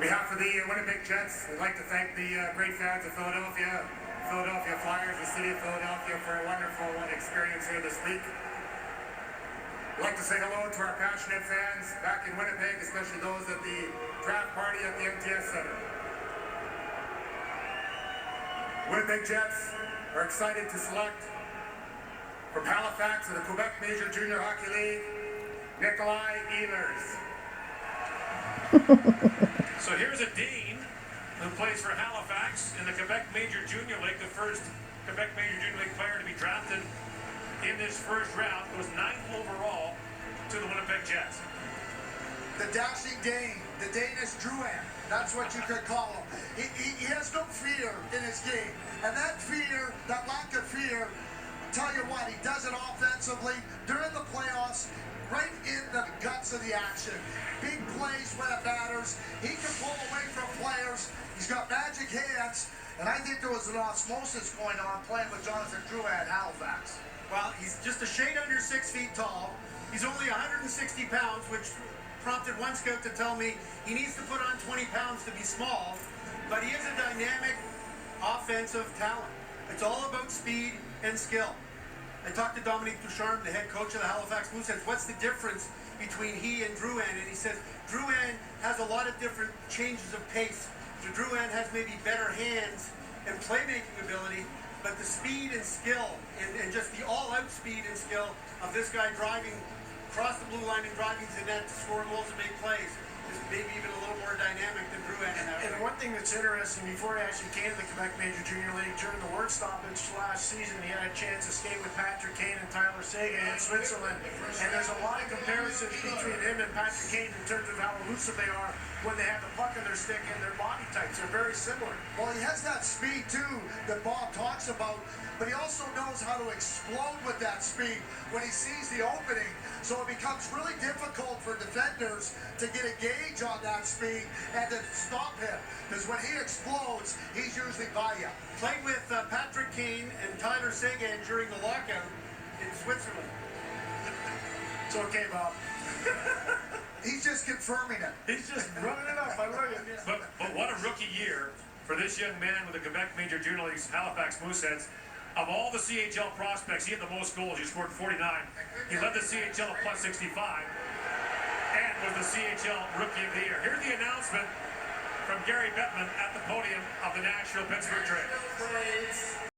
behalf of the Winnipeg Jets, we'd like to thank the great fans of Philadelphia Flyers, the city of Philadelphia, for a wonderful experience here this week. We'd like to say hello to our passionate fans back in Winnipeg, especially those at the draft party at the MTS Center. Winnipeg Jets are excited to select from Halifax of the Quebec Major Junior Hockey League, Nikolaj Ehlers. So here's a Dean who plays for Halifax in the Quebec Major Junior League, the first Quebec Major Junior League player to be drafted in this first round. Was 9th overall to the Winnipeg Jets. The dashing Dane, the Danish Drouin, that's what you could call him. He has no fear in his game. And that fear, that lack of fear, tell you what, he does it offensively during the playoffs, right in the guts of the action. Big plays when it matters. He can pull away from players. He's got magic hands. And I think there was an osmosis going on playing with Jonathan Drouin at Halifax. Well, he's just a shade under 6 feet tall. He's only 160 pounds, which prompted one scout to tell me he needs to put on 20 pounds to be small. But he is a dynamic offensive talent. It's all about speed and skill. I talked to Dominique Ducharme, the head coach of the Halifax Mooseheads. What's the difference between he and Drouin? And he says Drouin has a lot of different changes of pace. So Drouin has maybe better hands and playmaking ability, but the speed and skill and just the all-out speed and skill of this guy driving across the blue line and driving to net to score goals and make plays is maybe even a little more dynamic than Drouin in that. And one thing that's interesting, before he actually came to the Quebec Major Junior League, during the work stoppage last season, he had a chance to skate with Patrick Kane and Tyler Seguin in Switzerland. And there's a lot of comparisons between him and Patrick Kane in terms of how elusive they are when they have the puck in their stick and their body types. They're very similar. Well, he has that speed, too, that Bob talks about, but he also knows how to explode with that speed when he sees the opening. So it becomes really difficult for defenders to get a gauge on that speed and to stop him. Because when he explodes, he's usually by you. Played with Patrick Kane and Tyler Seguin during the lockout in Switzerland. It's okay, Bob. He's just confirming it. He's just running it up. I love it. But what a rookie year for this young man with the Quebec Major Junior League's Halifax Mooseheads. Of all the CHL prospects, he had the most goals. He scored 49. He led the CHL at plus 65 and was the CHL Rookie of the Year. Here's the announcement from Gary Bettman at the podium of the Nashville-Pittsburgh trade.